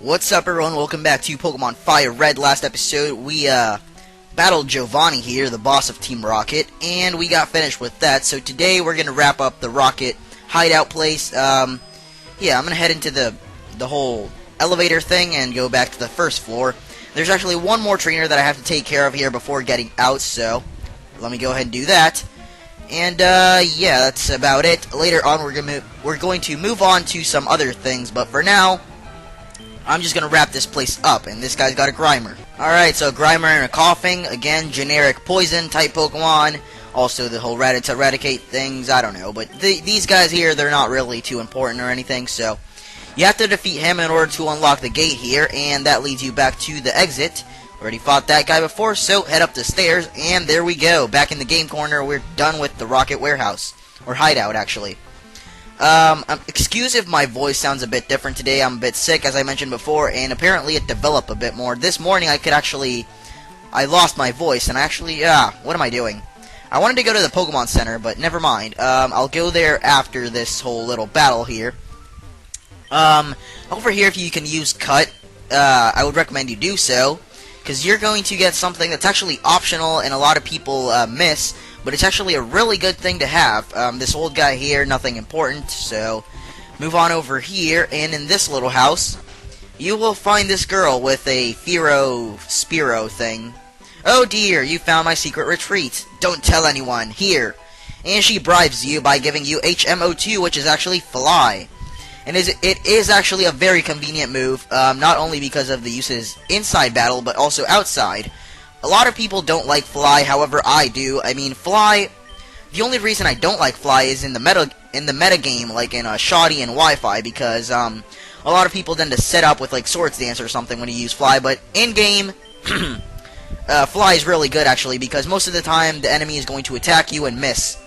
What's up, everyone? Welcome back to Pokemon FireRed. Last episode, we battled Giovanni here, the boss of Team Rocket, and we got finished with that. So today, we're gonna wrap up the Rocket hideout place. Yeah, I'm gonna head into the whole elevator thing and go back to the first floor. There's actually one more trainer that I have to take care of here before getting out, so let me go ahead and do that. And yeah, that's about it. Later on, we're going to move on to some other things, but for now, I'm just gonna wrap this place up, and this guy's got a Grimer. Alright, so Grimer and a Coughing, again, generic poison type Pokemon. Also the whole Rattata Eradicate things, I don't know, but these guys here, they're not really too important or anything, so you have to defeat him in order to unlock the gate here, and that leads you back to the exit. Already fought that guy before, so head up the stairs, and there we go. Back in the game corner, we're done with the Rocket Warehouse. Or hideout, actually. Excuse if my voice sounds a bit different today. I'm a bit sick, as I mentioned before, and apparently it developed a bit more. This morning, I lost my voice, and what am I doing? I wanted to go to the Pokemon Center, but never mind. I'll go there after this whole little battle here. Over here, if you can use Cut, I would recommend you do so, because you're going to get something that's actually optional and a lot of people miss, but it's actually a really good thing to have. This old guy here, nothing important, so move on over here, and in this little house, you will find this girl with a Spiro thing. Oh dear, you found my secret retreat. Don't tell anyone. Here. And she bribes you by giving you HMO2, which is actually Fly. And it is actually a very convenient move, not only because of the uses inside battle, but also outside. A lot of people don't like Fly, however I do. I mean, Fly, the only reason I don't like Fly is in the meta game, like in Shoddy and Wi-Fi, because a lot of people tend to set up with like Swords Dance or something when you use Fly, but in game, Fly is really good actually, because most of the time the enemy is going to attack you and miss.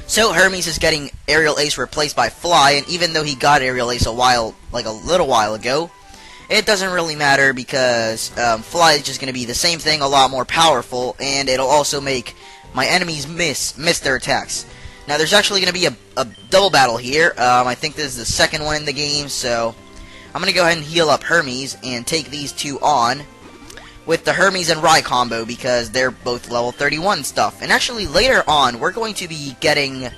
So Hermes is getting Aerial Ace replaced by Fly, and even though he got Aerial Ace a little while ago, it doesn't really matter because Fly is just going to be the same thing, a lot more powerful, and it'll also make my enemies miss their attacks. Now there's actually going to be a double battle here. I think this is the second one in the game, so I'm going to go ahead and heal up Hermes and take these two on with the Hermes and Rye combo because they're both level 31 stuff. And actually later on, we're going to be getting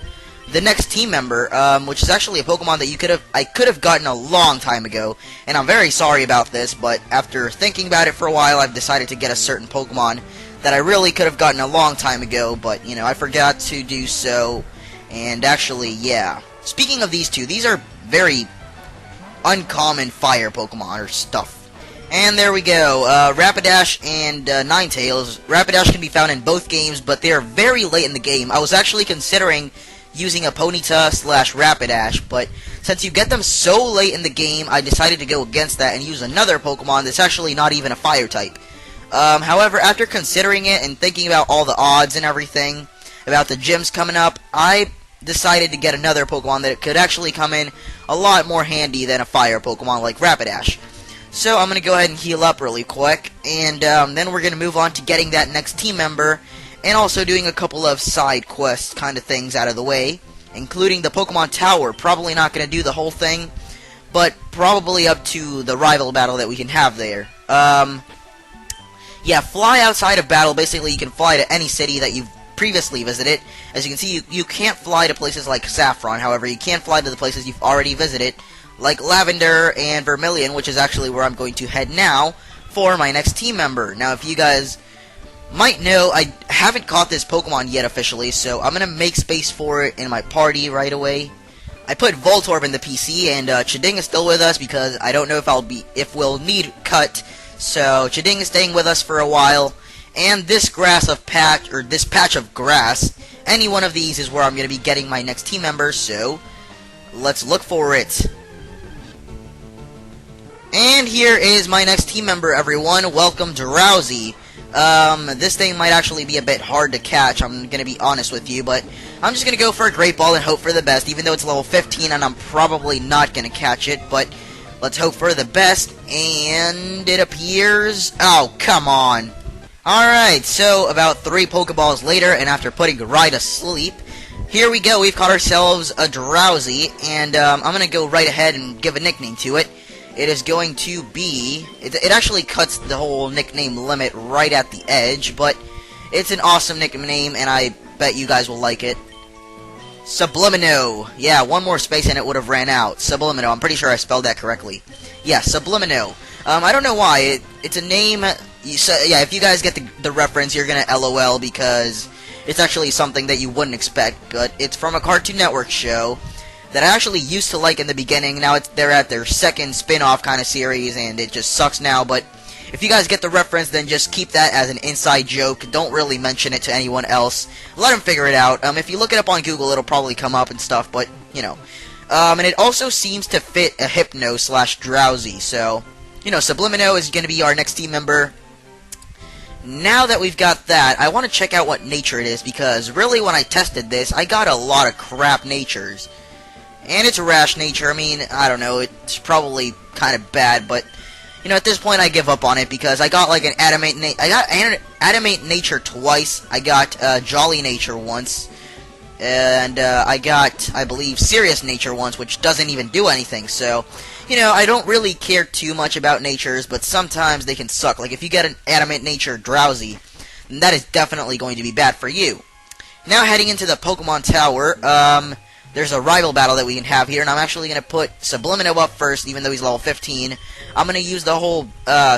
the next team member, which is actually a Pokemon that I could have gotten a long time ago, and I'm very sorry about this, but after thinking about it for a while, I've decided to get a certain Pokemon that I really could have gotten a long time ago, but, you know, I forgot to do so, and actually, yeah. Speaking of these two, these are very uncommon fire Pokemon, or stuff. And there we go, Rapidash and Ninetales. Rapidash can be found in both games, but they are very late in the game. I was actually considering using a Ponyta / Rapidash, but since you get them so late in the game, I decided to go against that and use another Pokemon that's actually not even a fire type. However, after considering it and thinking about all the odds and everything, about the gyms coming up, I decided to get another Pokemon that could actually come in a lot more handy than a fire Pokemon like Rapidash. So I'm going to go ahead and heal up really quick, and then we're going to move on to getting that next team member, and also doing a couple of side quest kind of things out of the way, including the Pokemon Tower. Probably not going to do the whole thing, but probably up to the rival battle that we can have there. Yeah, fly outside of battle. Basically, you can fly to any city that you've previously visited. As you can see, you can't fly to places like Saffron. However, you can fly to the places you've already visited, like Lavender and Vermilion, which is actually where I'm going to head now for my next team member. Now, if you guys might know, I haven't caught this Pokemon yet officially, so I'm going to make space for it in my party right away. I put Voltorb in the PC, and Chiding is still with us because I don't know if we'll need Cut. So Chiding is staying with us for a while, and this patch of grass, any one of these is where I'm going to be getting my next team member, so let's look for it. And here is my next team member, everyone. Welcome, Drowsy. This thing might actually be a bit hard to catch, I'm going to be honest with you, but I'm just going to go for a Great Ball and hope for the best, even though it's level 15 and I'm probably not going to catch it, but let's hope for the best, and it appears... Oh, come on. Alright, so about 3 Pokeballs later, and after putting Rye to sleep, here we go, we've caught ourselves a Drowsy, and I'm going to go right ahead and give a nickname to it. it is going to be... It actually cuts the whole nickname limit right at the edge, but it's an awesome nickname, and I bet you guys will like it. Sublimino. Yeah, one more space and it would have ran out. Sublimino. I'm pretty sure I spelled that correctly. Yeah, Sublimino. I don't know why. It's a name... yeah, if you guys get the reference, you're gonna LOL because it's actually something that you wouldn't expect, but it's from a Cartoon Network show that I actually used to like in the beginning. Now they're at their second spin-off kind of series, and it just sucks now, but if you guys get the reference, then just keep that as an inside joke. Don't really mention it to anyone else. Let them figure it out. If you look it up on Google, it'll probably come up and stuff, but, you know. And it also seems to fit a Hypno/Drowsy, so, you know, Sublimino is going to be our next team member. Now that we've got that, I want to check out what nature it is, because really when I tested this, I got a lot of crap natures. And it's a rash nature. I mean, I don't know, it's probably kind of bad, but, you know, at this point I give up on it, because I got like an Adamant nature twice, I got Jolly nature once, and I got, I believe, Serious nature once, which doesn't even do anything, so... You know, I don't really care too much about natures, but sometimes they can suck. Like, if you get an Adamant nature Drowsy, then that is definitely going to be bad for you. Now, heading into the Pokemon Tower, there's a rival battle that we can have here, and I'm actually going to put Sublimino up first, even though he's level 15. I'm going to use the whole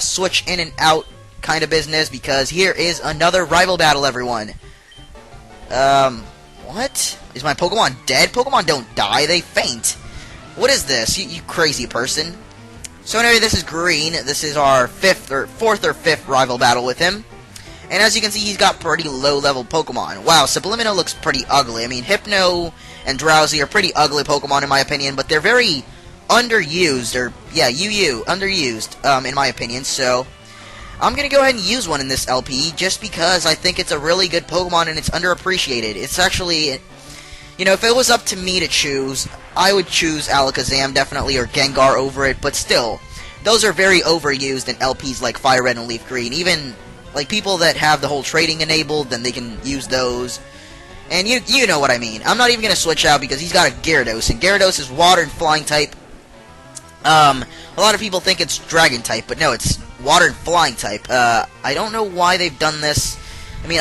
switch in and out kind of business, because here is another rival battle, everyone. What? Is my Pokemon dead? Pokemon don't die, they faint. What is this, you crazy person? So anyway, this is Green. This is our fourth or fifth rival battle with him. And as you can see, he's got pretty low-level Pokemon. Wow, Sublimino looks pretty ugly. I mean, Hypno and Drowsy are pretty ugly Pokemon in my opinion, but they're very underused, or, yeah, underused, in my opinion. So, I'm going to go ahead and use one in this LP, just because I think it's a really good Pokemon and it's underappreciated. It's actually... You know, if it was up to me to choose, I would choose Alakazam, definitely, or Gengar over it, but still, those are very overused in LPs like FireRed and Leaf Green. Even, like, people that have the whole trading enabled, then they can use those. And you know what I mean. I'm not even going to switch out because he's got a Gyarados, and Gyarados is water and flying type. A lot of people think it's dragon type, but no, it's water and flying type. I don't know why they've done this. I mean,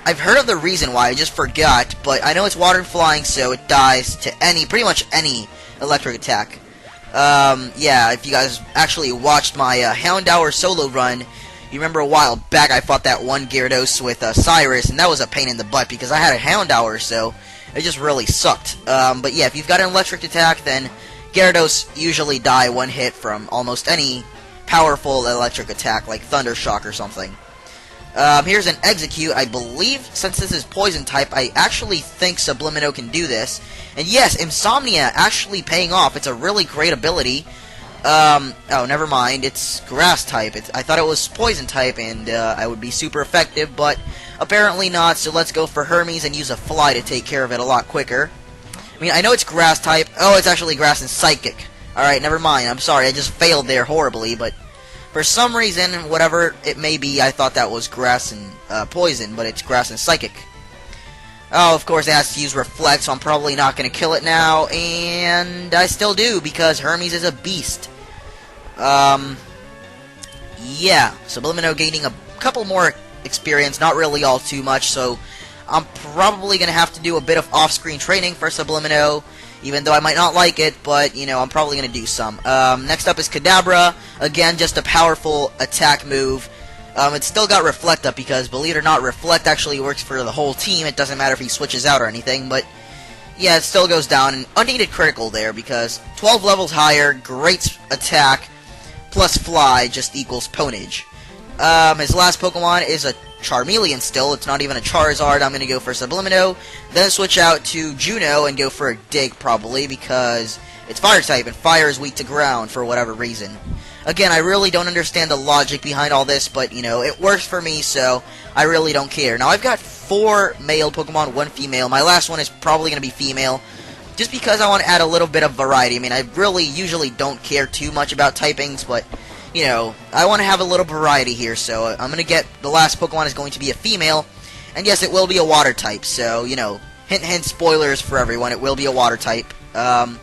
I've heard of the reason why, I just forgot, but I know it's water and flying, so it dies to pretty much any electric attack. Yeah, if you guys actually watched my Houndour solo run, you remember a while back I fought that one Gyarados with Cyrus, and that was a pain in the butt, because I had a Houndour, so it just really sucked. But yeah, if you've got an electric attack, then Gyarados usually die one hit from almost any powerful electric attack, like Thunder Shock or something. Here's an Execute. I believe, since this is Poison type, I actually think Sublimino can do this. And yes, Insomnia actually paying off. It's a really great ability. Oh, never mind. It's Grass type. I thought it was Poison type, and I would be super effective, but apparently not. So let's go for Hermes and use a Fly to take care of it a lot quicker. I mean, I know it's Grass type. Oh, it's actually Grass and Psychic. Alright, never mind. I'm sorry. I just failed there horribly, but... For some reason, whatever it may be, I thought that was Grass and Poison, but it's Grass and Psychic. Oh, of course it has to use Reflect, so I'm probably not going to kill it now, and I still do, because Hermes is a beast. Yeah, Sublimino gaining a couple more experience, not really all too much, so I'm probably going to have to do a bit of off-screen training for Sublimino, even though I might not like it, but, you know, I'm probably going to do some. Next up is Kadabra. Again, just a powerful attack move. It's still got Reflect up because, believe it or not, Reflect actually works for the whole team. It doesn't matter if he switches out or anything, but, yeah, it still goes down. An unneeded critical there because 12 levels higher, great attack, plus Fly just equals Ponage. His last Pokemon is a Charmeleon still. It's not even a Charizard. I'm going to go for Sublimino. Then switch out to Juno and go for a Dig, probably, because it's Fire type, and Fire is weak to ground for whatever reason. Again, I really don't understand the logic behind all this, but, you know, it works for me, so I really don't care. Now, I've got 4 male Pokemon, 1 female. My last one is probably going to be female, just because I want to add a little bit of variety. I mean, I really usually don't care too much about typings, but... You know, I want to have a little variety here, so I'm going to get, the last Pokemon is going to be a female, and yes, it will be a water type, so, you know, hint hint spoilers for everyone, it will be a water type. And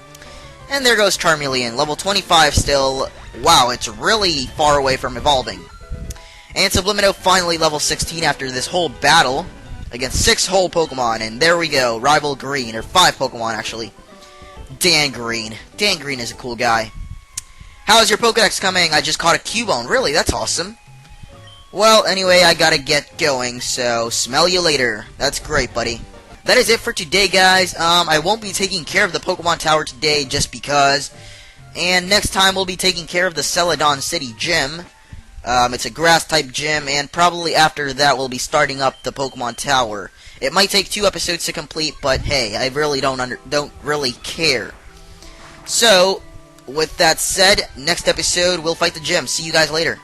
And there goes Charmeleon, level 25 still. Wow, it's really far away from evolving. And Sublimino finally level 16 after this whole battle against 6 whole Pokemon. And there we go, Rival Green, or 5 Pokemon actually. Dan Green. Dan Green is a cool guy. How's your Pokedex coming? I just caught a Cubone. Really? That's awesome. Well, anyway, I gotta get going, so smell you later. That's great, buddy. That is it for today, guys. I won't be taking care of the Pokemon Tower today just because. And next time we'll be taking care of the Celadon City Gym. It's a grass-type gym, and probably after that we'll be starting up the Pokemon Tower. It might take 2 episodes to complete, but hey, I really don't really care. So, with that said, next episode we'll fight the gym. See you guys later.